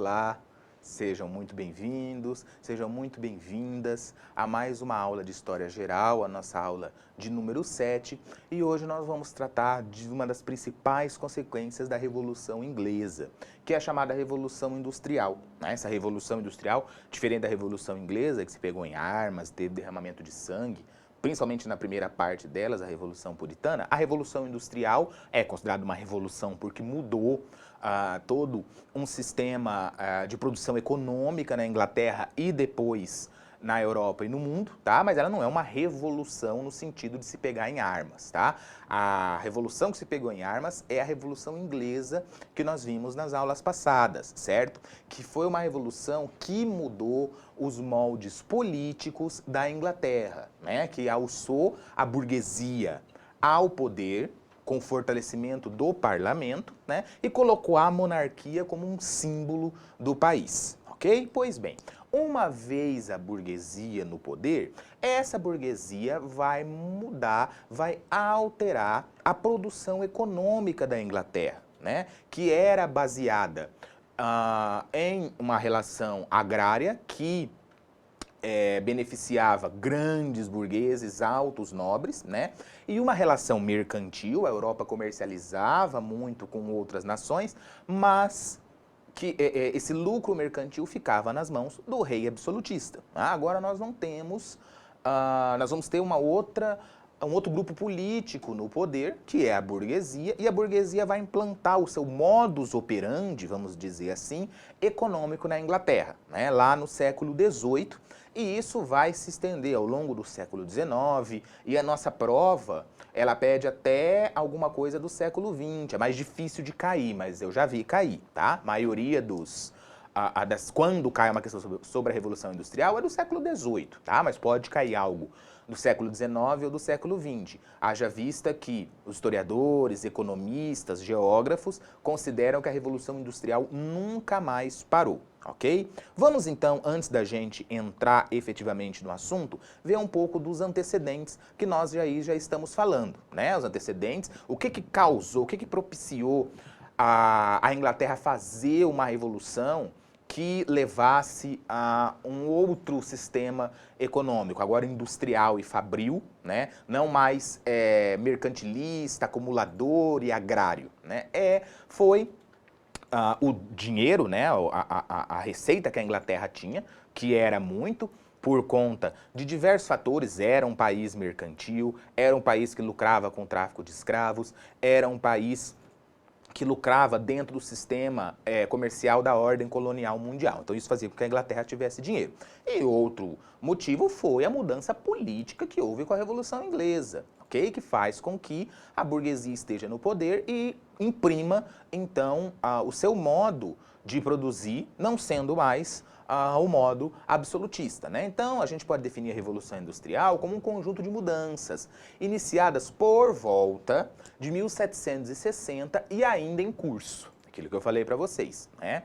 olá, sejam muito bem-vindos, sejam muito bem-vindas a mais uma aula de História Geral, a nossa aula de número 7, e hoje nós vamos tratar de uma das principais consequências da Revolução Inglesa, que é a chamada Revolução Industrial. Essa Revolução Industrial, diferente da Revolução Inglesa, que se pegou em armas, teve derramamento de sangue, principalmente na primeira parte delas, a Revolução Puritana, a Revolução Industrial é considerada uma revolução porque mudou todo um sistema de produção econômica na Inglaterra e depois na Europa e no mundo, tá? Mas ela não é uma revolução no sentido de se pegar em armas, tá? A revolução que se pegou em armas é a Revolução Inglesa que nós vimos nas aulas passadas, certo? Que foi uma revolução que mudou os moldes políticos da Inglaterra, né? Que alçou a burguesia ao poder com o fortalecimento do parlamento, né? E colocou a monarquia como um símbolo do país, ok? Pois bem, uma vez a burguesia no poder, essa burguesia vai mudar, vai alterar a produção econômica da Inglaterra, né? Que era baseada em uma relação agrária que beneficiava grandes burgueses, altos nobres, né? E uma relação mercantil, a Europa comercializava muito com outras nações, mas que esse lucro mercantil ficava nas mãos do rei absolutista. Agora nós não temos, nós vamos ter um outro grupo político no poder, que é a burguesia, e a burguesia vai implantar o seu modus operandi, vamos dizer assim, econômico na Inglaterra, né, lá no século XVIII, e isso vai se estender ao longo do século XIX, e a nossa prova, ela pede até alguma coisa do século XX, é mais difícil de cair, mas eu já vi cair, tá? A maioria quando cai uma questão sobre a Revolução Industrial é do século XVIII, tá? Mas pode cair algo do século XIX ou do século XX. Haja vista que os historiadores, economistas, geógrafos consideram que a Revolução Industrial nunca mais parou, ok? Vamos então, antes da gente entrar efetivamente no assunto, ver um pouco dos antecedentes que nós já estamos falando, né? Os antecedentes, o que causou, o que propiciou a Inglaterra fazer uma revolução que levasse a um outro sistema econômico, agora industrial e fabril, né? Não mais mercantilista, acumulador e agrário, né? Foi o dinheiro, né? A receita que a Inglaterra tinha, que era muito por conta de diversos fatores. Era um país mercantil, era um país que lucrava com o tráfico de escravos, era um país que lucrava dentro do sistema comercial da ordem colonial mundial. Então isso fazia com que a Inglaterra tivesse dinheiro. E outro motivo foi a mudança política que houve com a Revolução Inglesa, ok? Que faz com que a burguesia esteja no poder e imprima, então, o seu modo de produzir, não sendo mais o modo absolutista, né? Então, a gente pode definir a Revolução Industrial como um conjunto de mudanças iniciadas por volta de 1760 e ainda em curso. Aquilo que eu falei para vocês, né?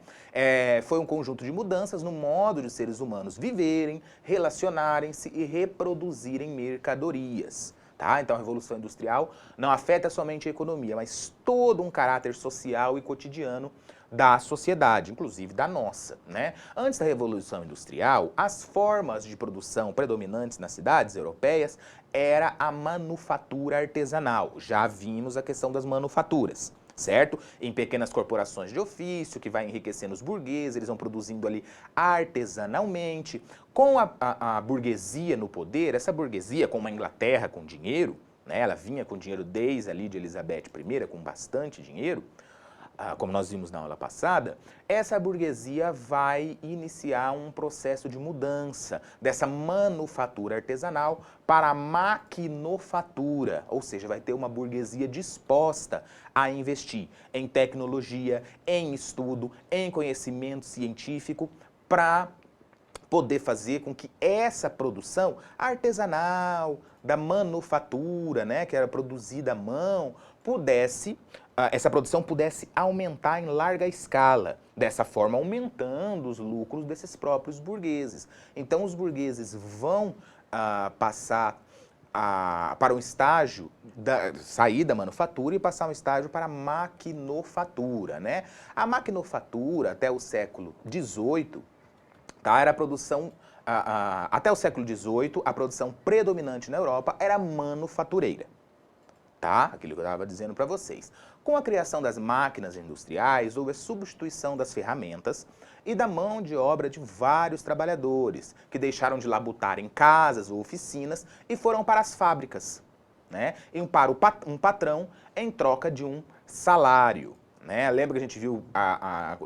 Foi um conjunto de mudanças no modo de seres humanos viverem, relacionarem-se e reproduzirem mercadorias. Tá? Então a Revolução Industrial não afeta somente a economia, mas todo um caráter social e cotidiano da sociedade, inclusive da nossa, né? Antes da Revolução Industrial, as formas de produção predominantes nas cidades europeias era a manufatura artesanal. Já vimos a questão das manufaturas, certo? Em pequenas corporações de ofício, que vai enriquecendo os burgueses, eles vão produzindo ali artesanalmente. Com a burguesia no poder, essa burguesia, como a Inglaterra com dinheiro, né, ela vinha com dinheiro desde ali de Elizabeth I, com bastante dinheiro, como nós vimos na aula passada, essa burguesia vai iniciar um processo de mudança dessa manufatura artesanal para a maquinofatura, ou seja, vai ter uma burguesia disposta a investir em tecnologia, em estudo, em conhecimento científico para poder fazer com que essa produção artesanal, da manufatura, né, que era produzida à mão, essa produção pudesse aumentar em larga escala, dessa forma aumentando os lucros desses próprios burgueses. Então os burgueses vão passar para um estágio, sair da manufatura e passar um estágio para a maquinofatura, né? A maquinofatura, até o século XVIII, tá, era a produção, até o século XVIII, a produção predominante na Europa era manufatureira. Tá? Aquilo que eu estava dizendo para vocês. Com a criação das máquinas industriais, houve a substituição das ferramentas e da mão de obra de vários trabalhadores, que deixaram de labutar em casas ou oficinas e foram para as fábricas, né? E para um patrão em troca de um salário. Né? Lembra que a gente viu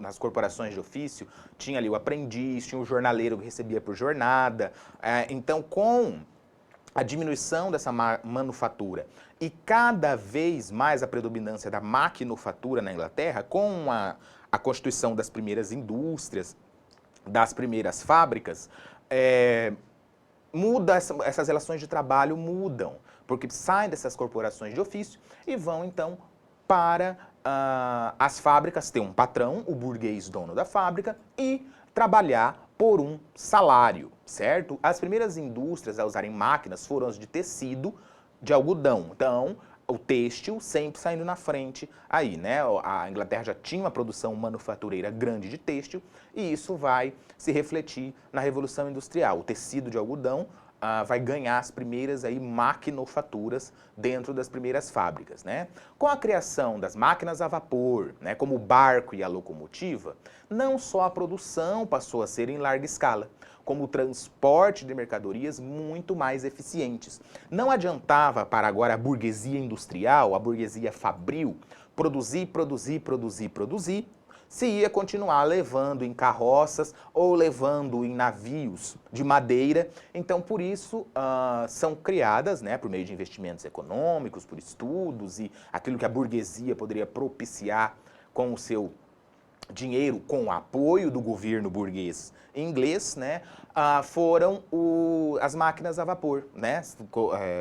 nas corporações de ofício, tinha ali o aprendiz, tinha o jornaleiro que recebia por jornada. Então, com a diminuição dessa manufatura e cada vez mais a predominância da maquinofatura na Inglaterra, com a constituição das primeiras indústrias, das primeiras fábricas, essas relações de trabalho mudam, porque saem dessas corporações de ofício e vão então para as fábricas, ter um patrão, o burguês dono da fábrica, e trabalhar por um salário, certo? As primeiras indústrias a usarem máquinas foram as de tecido de algodão. Então, o têxtil sempre saindo na frente aí, né? A Inglaterra já tinha uma produção manufatureira grande de têxtil e isso vai se refletir na Revolução Industrial. O tecido de algodão vai ganhar as primeiras aí maquinofaturas dentro das primeiras fábricas, né? Com a criação das máquinas a vapor, né, como o barco e a locomotiva, não só a produção passou a ser em larga escala, como o transporte de mercadorias muito mais eficientes. Não adiantava para agora a burguesia industrial, a burguesia fabril, produzir, se ia continuar levando em carroças ou levando em navios de madeira. Então, por isso, são criadas, né, por meio de investimentos econômicos, por estudos e aquilo que a burguesia poderia propiciar com o seu dinheiro, com o apoio do governo burguês inglês, né, foram as máquinas a vapor, né?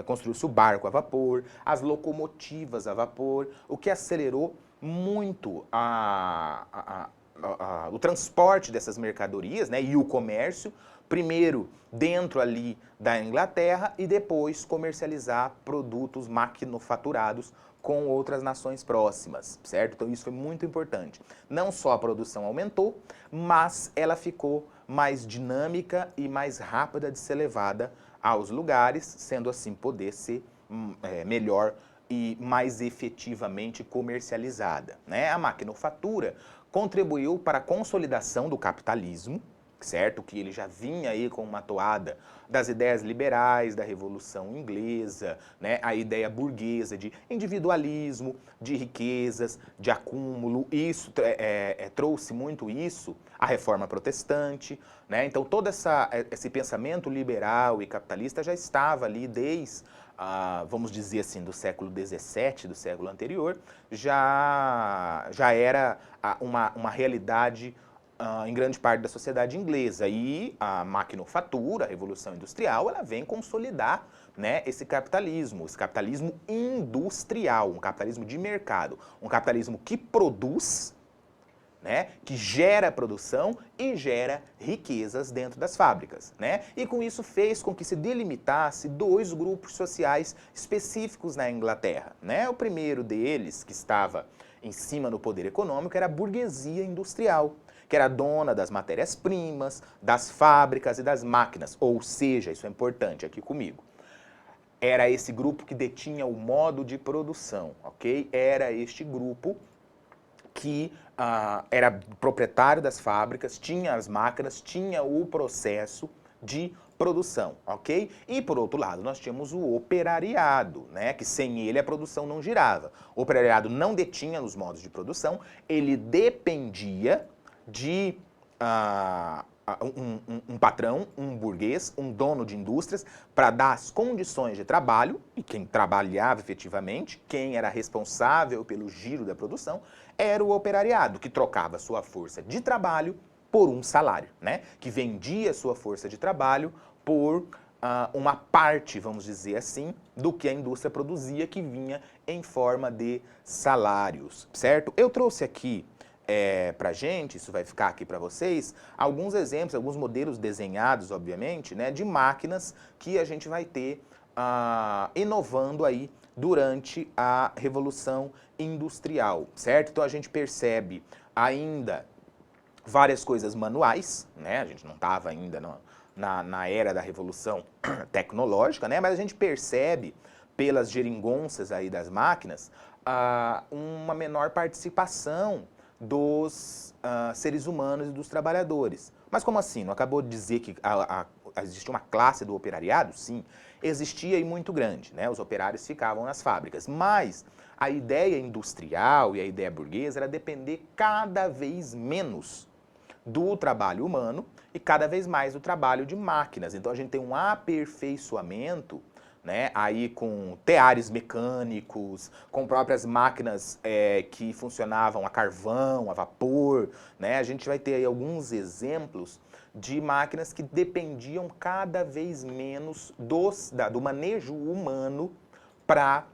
Construiu-se o barco a vapor, as locomotivas a vapor, o que acelerou muito o transporte dessas mercadorias, né, e o comércio, primeiro dentro ali da Inglaterra e depois comercializar produtos maquinofaturados com outras nações próximas, certo? Então isso foi muito importante. Não só a produção aumentou, mas ela ficou mais dinâmica e mais rápida de ser levada aos lugares, sendo assim poder ser melhor e mais efetivamente comercializada, né? A maquinofatura contribuiu para a consolidação do capitalismo, certo? Que ele já vinha aí com uma toada das ideias liberais da Revolução Inglesa, né? A ideia burguesa de individualismo, de riquezas, de acúmulo. Isso trouxe muito isso a Reforma Protestante, né? Então todo esse pensamento liberal e capitalista já estava ali desde vamos dizer assim, do século XVII, do século anterior, já era uma realidade em grande parte da sociedade inglesa. E a maquinofatura, a Revolução Industrial, ela vem consolidar, né, esse capitalismo industrial, um capitalismo de mercado, um capitalismo que produz, né, que gera produção e gera riquezas dentro das fábricas, né? E com isso fez com que se delimitasse dois grupos sociais específicos na Inglaterra, né? O primeiro deles, que estava em cima no poder econômico, era a burguesia industrial, que era dona das matérias-primas, das fábricas e das máquinas, ou seja, isso é importante aqui comigo, era esse grupo que detinha o modo de produção, ok? Era este grupo que era proprietário das fábricas, tinha as máquinas, tinha o processo de produção, ok? E, por outro lado, nós tínhamos o operariado, né? Que sem ele a produção não girava. O operariado não detinha os modos de produção, ele dependia de um patrão, um burguês, um dono de indústrias, para dar as condições de trabalho, e quem trabalhava efetivamente, quem era responsável pelo giro da produção, era o operariado, que trocava sua força de trabalho por um salário, né? Que vendia sua força de trabalho por uma parte, vamos dizer assim, do que a indústria produzia, que vinha em forma de salários, certo? Eu trouxe aqui pra gente, isso vai ficar aqui para vocês, alguns exemplos, alguns modelos desenhados, obviamente, né, de máquinas que a gente vai ter inovando aí durante a Revolução Industrial, certo? Então a gente percebe ainda várias coisas manuais, né? A gente não estava ainda na era da revolução tecnológica, né? Mas a gente percebe pelas geringonças aí das máquinas uma menor participação dos seres humanos e dos trabalhadores. Mas como assim? Não acabou de dizer que existia uma classe do operariado? Sim, existia e muito grande, né? Os operários ficavam nas fábricas, mas a ideia industrial e a ideia burguesa era depender cada vez menos do trabalho humano e cada vez mais do trabalho de máquinas. Então a gente tem um aperfeiçoamento, né, aí com teares mecânicos, com próprias máquinas que funcionavam a carvão, a vapor, né? A gente vai ter aí alguns exemplos de máquinas que dependiam cada vez menos do manejo humano para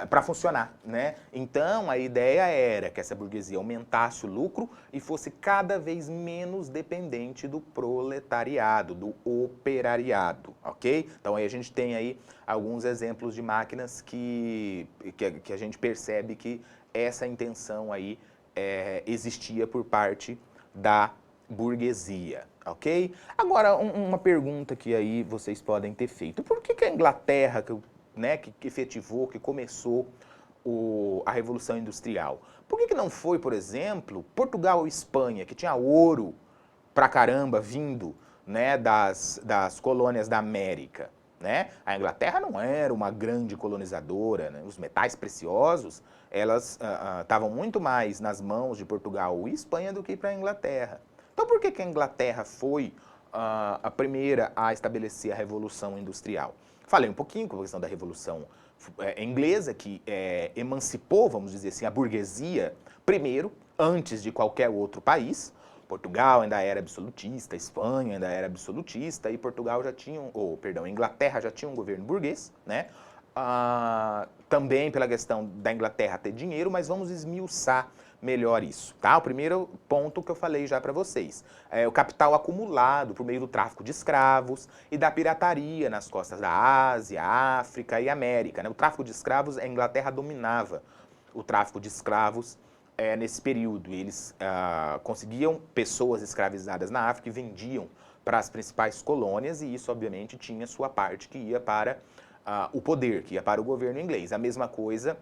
para funcionar, né? Então, a ideia era que essa burguesia aumentasse o lucro e fosse cada vez menos dependente do proletariado, do operariado, ok? Então, aí a gente tem aí alguns exemplos de máquinas que a gente percebe que essa intenção aí existia por parte da burguesia, ok? Agora, uma pergunta que aí vocês podem ter feito. Por que a Inglaterra, né, que efetivou, que começou a Revolução Industrial? Por que não foi, por exemplo, Portugal ou Espanha, que tinha ouro pra caramba vindo, né, das colônias da América? Né? A Inglaterra não era uma grande colonizadora, né? Os metais preciosos, elas estavam muito mais nas mãos de Portugal e Espanha do que para a Inglaterra. Então por que a Inglaterra foi a primeira a estabelecer a Revolução Industrial? Falei um pouquinho com a questão da Revolução Inglesa, que emancipou, vamos dizer assim, a burguesia primeiro, antes de qualquer outro país. Portugal ainda era absolutista, Espanha ainda era absolutista e Portugal já tinha, Inglaterra já tinha um governo burguês, né? Também pela questão da Inglaterra ter dinheiro, mas vamos esmiuçar melhor isso, tá? O primeiro ponto que eu falei já para vocês é o capital acumulado por meio do tráfico de escravos e da pirataria nas costas da Ásia, África e América, né? O tráfico de escravos, a Inglaterra dominava o tráfico de escravos nesse período. Eles conseguiam pessoas escravizadas na África e vendiam para as principais colônias e isso, obviamente, tinha sua parte que ia para o poder, que ia para o governo inglês. A mesma coisa,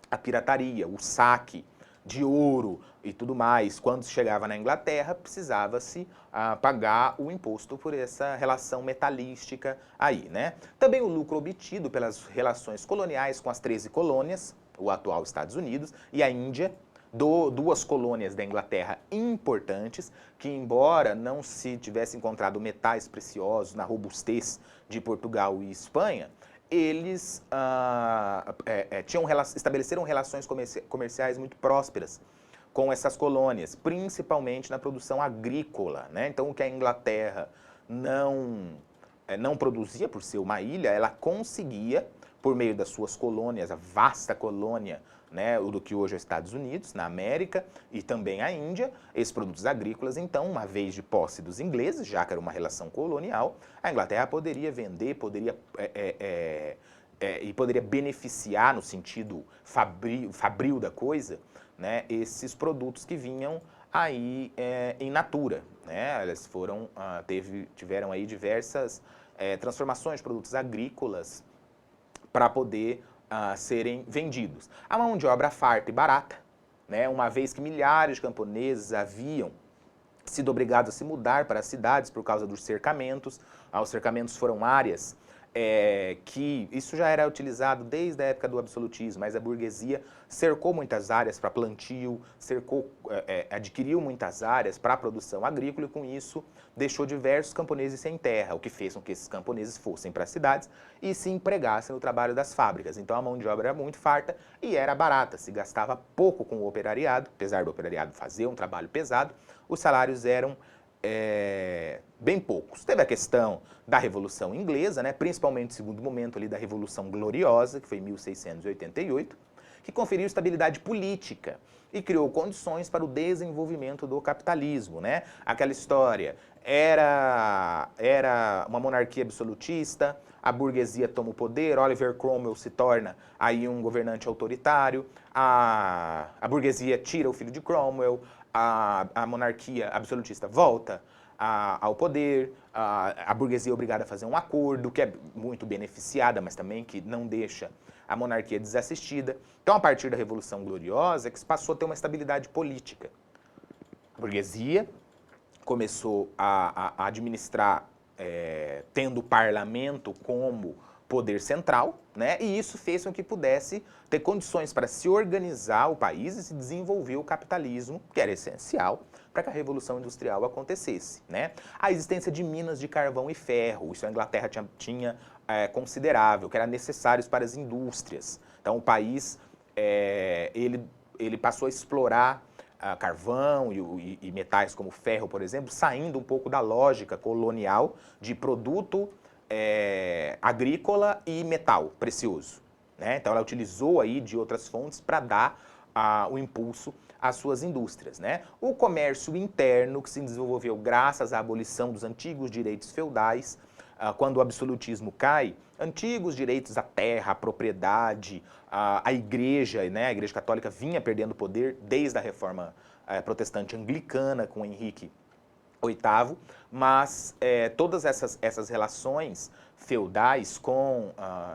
a pirataria, o saque de ouro e tudo mais. Quando chegava na Inglaterra, precisava-se pagar o imposto por essa relação metalística aí, né? Também o lucro obtido pelas relações coloniais com as 13 colônias, o atual Estados Unidos, e a Índia, duas colônias da Inglaterra importantes, que embora não se tivesse encontrado metais preciosos na robustez de Portugal e Espanha, eles estabeleceram relações comerciais muito prósperas com essas colônias, principalmente na produção agrícola, né? Então, o que a Inglaterra não produzia por ser uma ilha, ela conseguia, por meio das suas colônias, a vasta colônia, né, do que hoje é os Estados Unidos, na América, e também a Índia, esses produtos agrícolas. Então, uma vez de posse dos ingleses, já que era uma relação colonial, a Inglaterra poderia vender, poderia beneficiar, no sentido fabril da coisa, né, esses produtos que vinham aí em natura, né? Elas tiveram aí diversas transformações de produtos agrícolas para poder serem vendidos. A mão de obra farta e barata, né? Uma vez que milhares de camponeses haviam sido obrigados a se mudar para as cidades por causa dos cercamentos. Os cercamentos foram áreas que isso já era utilizado desde a época do absolutismo, mas a burguesia cercou muitas áreas para plantio, adquiriu muitas áreas para a produção agrícola e com isso deixou diversos camponeses sem terra, o que fez com que esses camponeses fossem para as cidades e se empregassem no trabalho das fábricas. Então a mão de obra era muito farta e era barata, se gastava pouco com o operariado, apesar do operariado fazer um trabalho pesado, os salários eram bem poucos. Teve a questão da Revolução Inglesa, né, principalmente no segundo momento ali da Revolução Gloriosa, que foi em 1688, que conferiu estabilidade política e criou condições para o desenvolvimento do capitalismo, né? Aquela história, era uma monarquia absolutista, a burguesia toma o poder, Oliver Cromwell se torna aí um governante autoritário, a burguesia tira o filho de Cromwell, a monarquia absolutista volta ao poder, a burguesia é obrigada a fazer um acordo, que é muito beneficiada, mas também que não deixa a monarquia desassistida. Então, a partir da Revolução Gloriosa, é que se passou a ter uma estabilidade política. A burguesia começou a administrar, tendo o parlamento como poder central, né? E isso fez com que pudesse ter condições para se organizar o país e se desenvolver o capitalismo, que era essencial para que a Revolução Industrial acontecesse, né? A existência de minas de carvão e ferro, isso a Inglaterra tinha considerável, que era necessários para as indústrias. Então o país, ele passou a explorar carvão e metais como ferro, por exemplo, saindo um pouco da lógica colonial de produto agrícola e metal precioso, né? Então ela utilizou aí de outras fontes para dar o impulso às suas indústrias, né? O comércio interno que se desenvolveu graças à abolição dos antigos direitos feudais, quando o absolutismo cai, antigos direitos à terra, à propriedade, à igreja, né? A igreja católica vinha perdendo poder desde a reforma protestante anglicana com Henrique VIII, mas todas essas relações feudais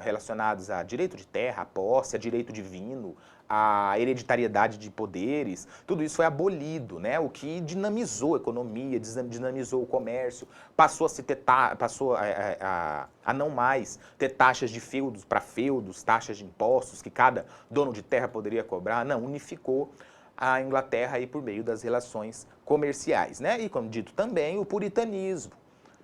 relacionadas a direito de terra, a posse, a direito divino, a hereditariedade de poderes, tudo isso foi abolido, né? O que dinamizou a economia, dinamizou o comércio, passou a não mais ter taxas de feudos para feudos, taxas de impostos que cada dono de terra poderia cobrar, não, unificou a Inglaterra aí por meio das relações comerciais, né? E, como dito também, o puritanismo,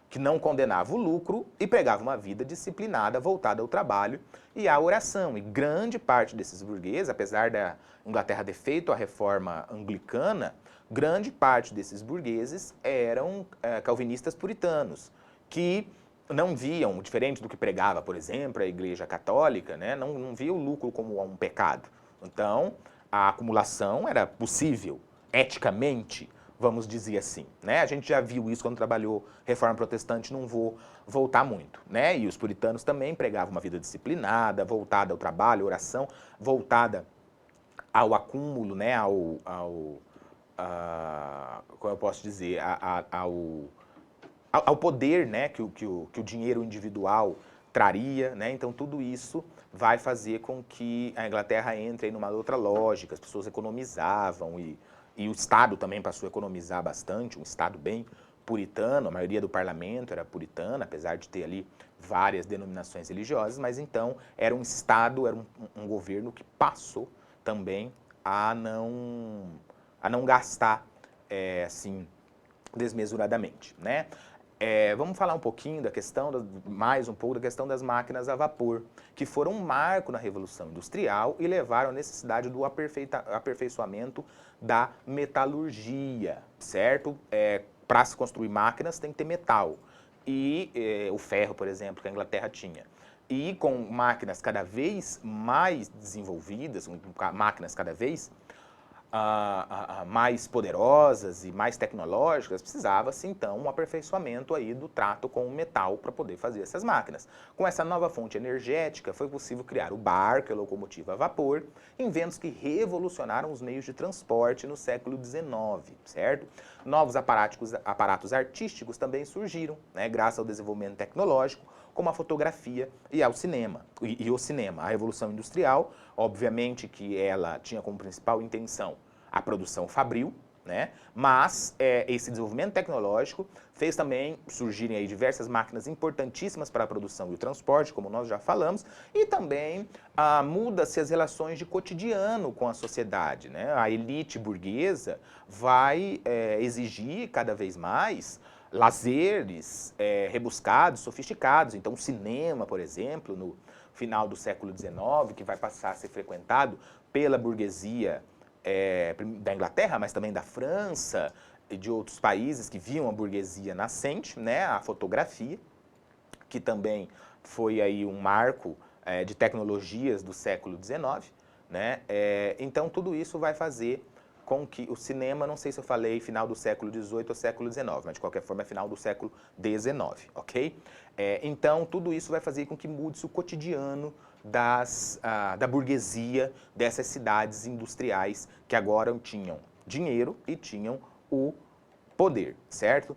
que não condenava o lucro e pregava uma vida disciplinada, voltada ao trabalho e à oração. E grande parte desses burgueses, apesar da Inglaterra ter feito a reforma anglicana, grande parte desses burgueses eram calvinistas puritanos, que não viam, diferente do que pregava, por exemplo, a Igreja Católica, né? Não via o lucro como um pecado. Então, a acumulação era possível, eticamente, vamos dizer assim, né? A gente já viu isso quando trabalhou Reforma Protestante, não vou voltar muito, né? E os puritanos também pregavam uma vida disciplinada, voltada ao trabalho, oração, voltada ao acúmulo, né? Como eu posso dizer, ao poder, né? Que o dinheiro individual traria, né? Então tudo isso vai fazer com que a Inglaterra entre aí numa outra lógica, as pessoas economizavam e o Estado também passou a economizar bastante, um Estado bem puritano, a maioria do parlamento era puritana, apesar de ter ali várias denominações religiosas, mas então era um Estado, era um governo que passou também a não gastar assim desmesuradamente, né? Vamos falar um pouquinho da questão, mais um pouco da questão das máquinas a vapor, que foram um marco na Revolução Industrial e levaram à necessidade do aperfeiçoamento da metalurgia, certo? Para se construir máquinas tem que ter metal. E o ferro, por exemplo, que a Inglaterra tinha. E com máquinas cada vez mais desenvolvidas, máquinas cada vez mais poderosas e mais tecnológicas, precisava-se então um aperfeiçoamento aí do trato com o metal para poder fazer essas máquinas. Com essa nova fonte energética foi possível criar o barco e a locomotiva a vapor, inventos que revolucionaram os meios de transporte no século XIX, certo? Novos aparatos artísticos também surgiram, né, graças ao desenvolvimento tecnológico, como a fotografia e ao cinema, e o cinema. A Revolução Industrial, obviamente que ela tinha como principal intenção a produção fabril, né? Mas esse desenvolvimento tecnológico fez também surgirem aí diversas máquinas importantíssimas para a produção e o transporte, como nós já falamos, e também muda-se as relações de cotidiano com a sociedade, né? A elite burguesa vai exigir cada vez mais lazeres rebuscados, sofisticados. Então, o cinema, por exemplo, no final do século XIX, que vai passar a ser frequentado pela burguesia da Inglaterra, mas também da França e de outros países que viam a burguesia nascente, né? A fotografia, que também foi aí um marco de tecnologias do século XIX, né? Então, tudo isso vai fazer com que o cinema, não sei se eu falei final do século XVIII ou século XIX, mas de qualquer forma é final do século XIX, ok? Então, tudo isso vai fazer com que mude-se o cotidiano da burguesia dessas cidades industriais que agora tinham dinheiro e tinham o poder, certo?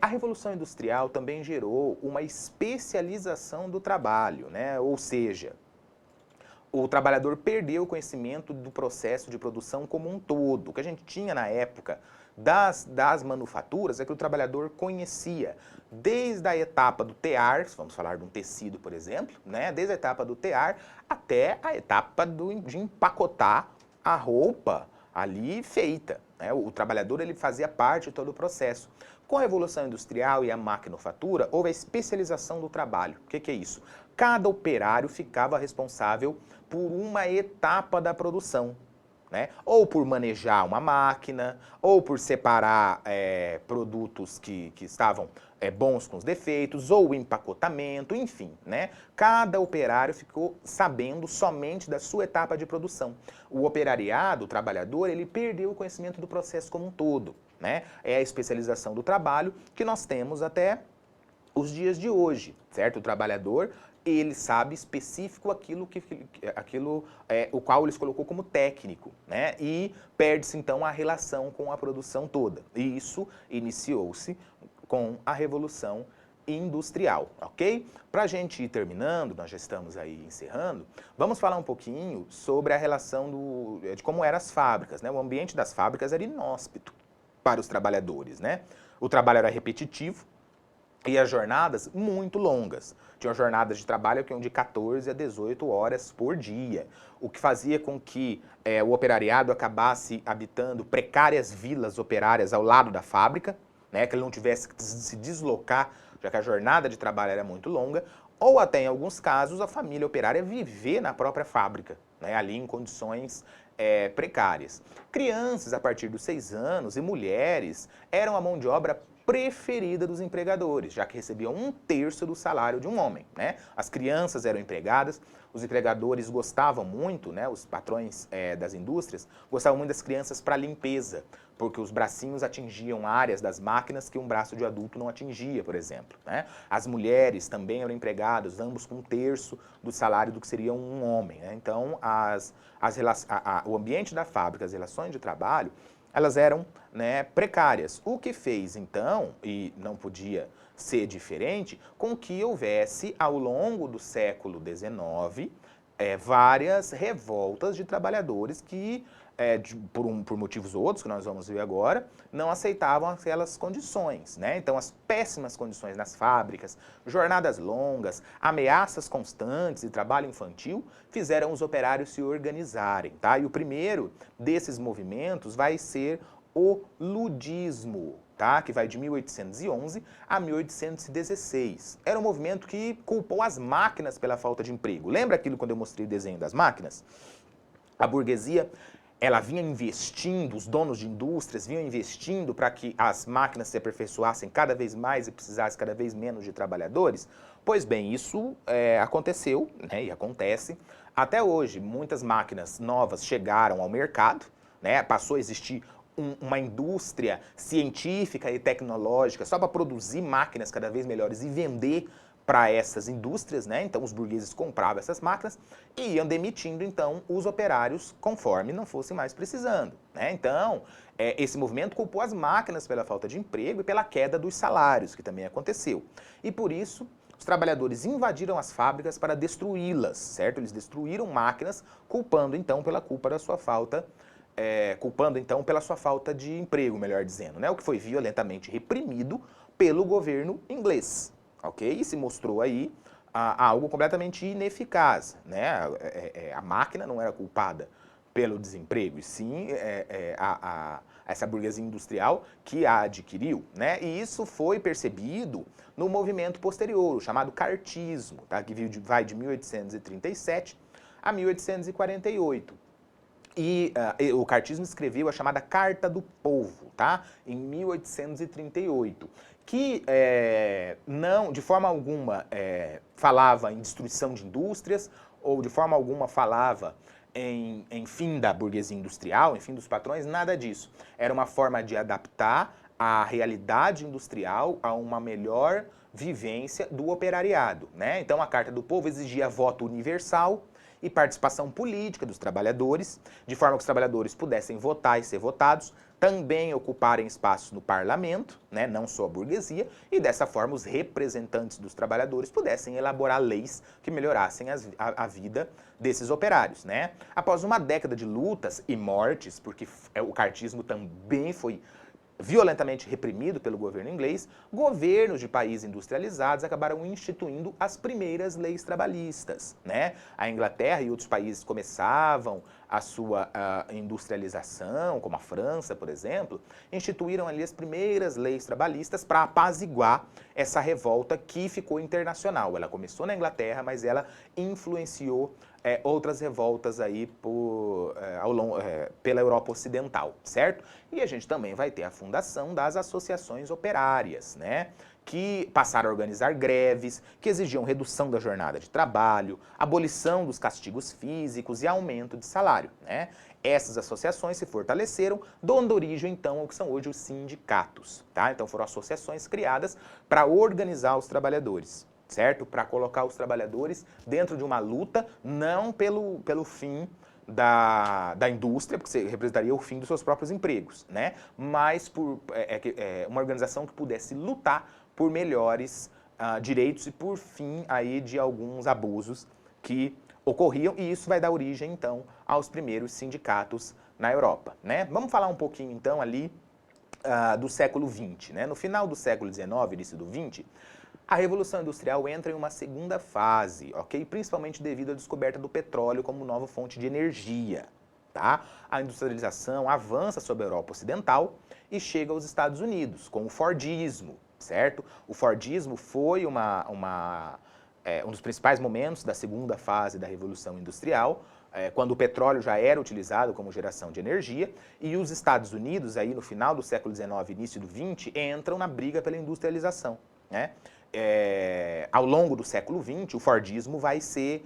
A Revolução Industrial também gerou uma especialização do trabalho, né? Ou seja, o trabalhador perdeu o conhecimento do processo de produção como um todo. O que a gente tinha na época das manufaturas é que o trabalhador conhecia desde a etapa do tear, vamos falar de um tecido, por exemplo, né? Desde a etapa do tear até a etapa de empacotar a roupa ali feita, né? O trabalhador ele fazia parte de todo o processo. Com a Revolução Industrial e a maquinofatura, houve a especialização do trabalho. O que é isso? Cada operário ficava responsável por uma etapa da produção, né? Ou por manejar uma máquina, ou por separar produtos que estavam bons com os defeitos, ou o empacotamento, enfim, né? Cada operário ficou sabendo somente da sua etapa de produção. O operariado, o trabalhador, ele perdeu o conhecimento do processo como um todo, né? É a especialização do trabalho que nós temos até os dias de hoje, certo? O trabalhador, ele sabe específico o qual ele se colocou como técnico, né? E perde-se então a relação com a produção toda. E isso iniciou-se com a Revolução Industrial, ok? Para a gente ir terminando, nós já estamos aí encerrando, vamos falar um pouquinho sobre a relação de como eram as fábricas, né? O ambiente das fábricas era inóspito para os trabalhadores, né? O trabalho era repetitivo, e as jornadas muito longas. Tinham jornadas de trabalho que iam de 14 a 18 horas por dia, o que fazia com que o operariado acabasse habitando precárias vilas operárias ao lado da fábrica, né, que ele não tivesse que se deslocar, já que a jornada de trabalho era muito longa, ou até em alguns casos a família operária viver na própria fábrica, né, ali em condições precárias. Crianças a partir dos 6 anos e mulheres eram a mão de obra preferida dos empregadores, já que recebiam 1/3 do salário de um homem, né? As crianças eram empregadas, os empregadores gostavam muito, né? Os patrões das indústrias gostavam muito das crianças para limpeza, porque os bracinhos atingiam áreas das máquinas que um braço de adulto não atingia, por exemplo, né? As mulheres também eram empregadas, ambos com 1/3 do salário do que seria um homem, né? Então, o ambiente da fábrica, as relações de trabalho, elas eram, né, precárias. O que fez, então, e não podia ser diferente, com que houvesse, ao longo do século XIX, várias revoltas de trabalhadores que, por motivos outros, que nós vamos ver agora, não aceitavam aquelas condições, né? Então, as péssimas condições nas fábricas, jornadas longas, ameaças constantes e trabalho infantil fizeram os operários se organizarem, tá? E o primeiro desses movimentos vai ser o ludismo, tá? Que vai de 1811 a 1816. Era um movimento que culpou as máquinas pela falta de emprego. Lembra aquilo quando eu mostrei o desenho das máquinas? A burguesia, ela vinha investindo, os donos de indústrias vinham investindo para que as máquinas se aperfeiçoassem cada vez mais e precisasse cada vez menos de trabalhadores. Pois bem, isso aconteceu, né, e acontece até hoje. Muitas máquinas novas chegaram ao mercado, né, passou a existir uma indústria científica e tecnológica só para produzir máquinas cada vez melhores e vender para essas indústrias, né? Então os burgueses compravam essas máquinas e iam demitindo então os operários conforme não fossem mais precisando, né? Então esse movimento culpou as máquinas pela falta de emprego e pela queda dos salários, que também aconteceu. E por isso os trabalhadores invadiram as fábricas para destruí-las, certo? Eles destruíram máquinas, culpando então pela sua falta de emprego, melhor dizendo, né? O que foi violentamente reprimido pelo governo inglês. Ok? E se mostrou aí algo completamente ineficaz, né? A máquina não era culpada pelo desemprego, e sim essa burguesia industrial que a adquiriu, né? E isso foi percebido no movimento posterior, o chamado cartismo, tá? Que vai de 1837 a 1848. E o cartismo escreveu a chamada Carta do Povo, tá? Em 1838, que não, de forma alguma, falava em destruição de indústrias, ou de forma alguma falava em fim da burguesia industrial, em fim dos patrões, nada disso. Era uma forma de adaptar a realidade industrial a uma melhor vivência do operariado, né? Então a Carta do Povo exigia voto universal e participação política dos trabalhadores, de forma que os trabalhadores pudessem votar e ser votados, também ocuparem espaços no parlamento, né, não só a burguesia, e dessa forma os representantes dos trabalhadores pudessem elaborar leis que melhorassem a vida desses operários, né? Após uma década de lutas e mortes, porque o cartismo também foi violentamente reprimido pelo governo inglês, governos de países industrializados acabaram instituindo as primeiras leis trabalhistas, né? A Inglaterra e outros países começavam a sua industrialização, como a França, por exemplo, instituíram ali as primeiras leis trabalhistas para apaziguar essa revolta que ficou internacional. Ela começou na Inglaterra, mas ela influenciou outras revoltas aí pela Europa Ocidental, certo? E a gente também vai ter a fundação das associações operárias, né? Que passaram a organizar greves, que exigiam redução da jornada de trabalho, abolição dos castigos físicos e aumento de salário, né? Essas associações se fortaleceram, dando origem, então, ao que são hoje os sindicatos, tá? Então foram associações criadas para organizar os trabalhadores, certo? Para colocar os trabalhadores dentro de uma luta, não pelo fim da indústria, porque representaria o fim dos seus próprios empregos, né? Mas por uma organização que pudesse lutar por melhores direitos e por fim aí de alguns abusos que ocorriam, e isso vai dar origem, então, aos primeiros sindicatos na Europa, né? Vamos falar um pouquinho, então, ali do século XX, né? No final do século XIX, início do XX, a Revolução Industrial entra em uma segunda fase, ok? Principalmente devido à descoberta do petróleo como nova fonte de energia, tá? A industrialização avança sobre a Europa Ocidental e chega aos Estados Unidos, com o Fordismo, certo? O Fordismo foi um dos principais momentos da segunda fase da Revolução Industrial, quando o petróleo já era utilizado como geração de energia, e os Estados Unidos, aí no final do século XIX, início do XX, entram na briga pela industrialização, né? Ao longo do século XX, o Fordismo vai ser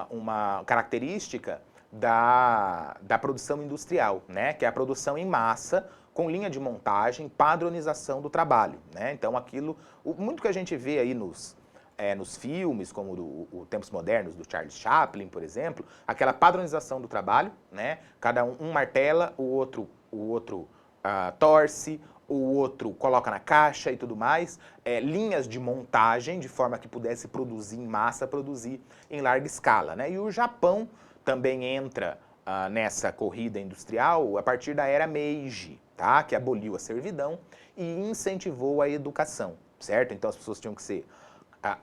uma característica da produção industrial, né? Que é a produção em massa, com linha de montagem, padronização do trabalho, né? Então, muito que a gente vê aí nos filmes, como o Tempos Modernos, do Charles Chaplin, por exemplo, aquela padronização do trabalho, né? Cada um martela, o outro torce, o outro coloca na caixa e tudo mais, linhas de montagem, de forma que pudesse produzir em massa, produzir em larga escala, né? E o Japão também entra nessa corrida industrial a partir da era Meiji, tá? Que aboliu a servidão e incentivou a educação, certo? Então as pessoas tinham que ser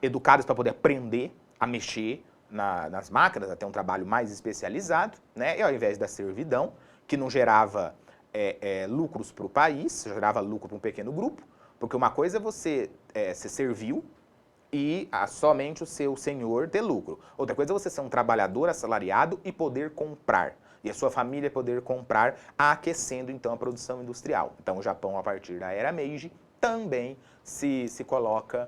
educadas para poder aprender a mexer nas máquinas, até um trabalho mais especializado, né? E ao invés da servidão, que não gerava lucros para o país, gerava lucro para um pequeno grupo, porque uma coisa é você ser servil e somente o seu senhor ter lucro. Outra coisa é você ser um trabalhador assalariado e poder comprar. E a sua família poder comprar, aquecendo então a produção industrial. Então o Japão, a partir da era Meiji, também se coloca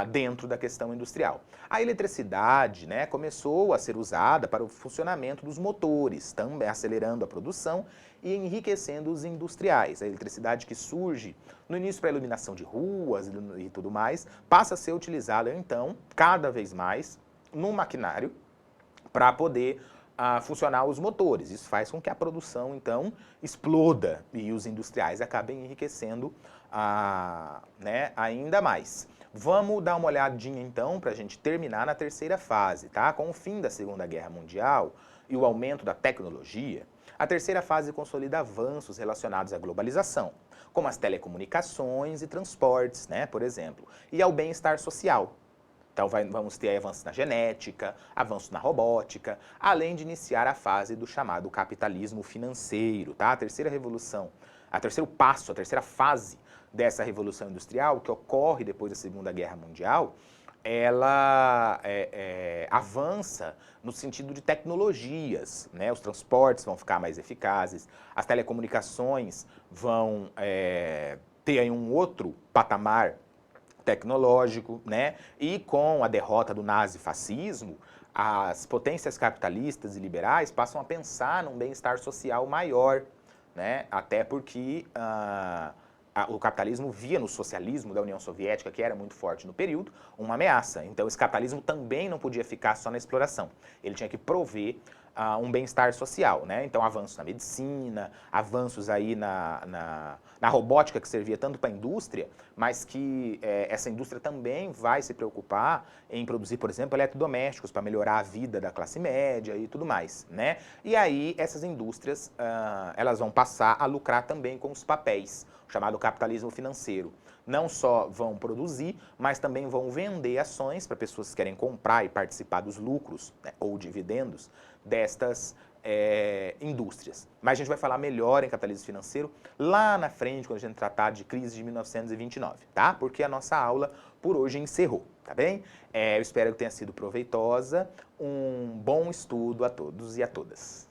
dentro da questão industrial. A eletricidade, né, começou a ser usada para o funcionamento dos motores, também acelerando a produção e enriquecendo os industriais. A eletricidade que surge no início para a iluminação de ruas e tudo mais, passa a ser utilizada então, cada vez mais, no maquinário para poder funcionar os motores. Isso faz com que a produção, então, exploda e os industriais acabem enriquecendo né, ainda mais. Vamos dar uma olhadinha, então, para a gente terminar na terceira fase, tá? Com o fim da Segunda Guerra Mundial e o aumento da tecnologia, a terceira fase consolida avanços relacionados à globalização, como as telecomunicações e transportes, né, por exemplo, e ao bem-estar social. Então vamos ter avanços na genética, avanços na robótica, além de iniciar a fase do chamado capitalismo financeiro, tá? A terceira revolução, a terceiro passo, a terceira fase dessa revolução industrial, que ocorre depois da Segunda Guerra Mundial, ela avança no sentido de tecnologias, né? Os transportes vão ficar mais eficazes, as telecomunicações vão ter aí um outro patamar tecnológico, né? E com a derrota do nazifascismo, as potências capitalistas e liberais passam a pensar num bem-estar social maior, né? Até porque o capitalismo via no socialismo da União Soviética, que era muito forte no período, uma ameaça. Então esse capitalismo também não podia ficar só na exploração. Ele tinha que prover um bem-estar social, né? Então avanços na medicina, avanços aí na robótica que servia tanto para a indústria, mas que essa indústria também vai se preocupar em produzir, por exemplo, eletrodomésticos para melhorar a vida da classe média e tudo mais, né? E aí essas indústrias, elas vão passar a lucrar também com os papéis, o chamado capitalismo financeiro. Não só vão produzir, mas também vão vender ações para pessoas que querem comprar e participar dos lucros, né, ou dividendos destas indústrias. Mas a gente vai falar melhor em capitalismo financeiro lá na frente, quando a gente tratar de crise de 1929, tá? Porque a nossa aula por hoje encerrou, tá bem? Eu espero que tenha sido proveitosa. Um bom estudo a todos e a todas.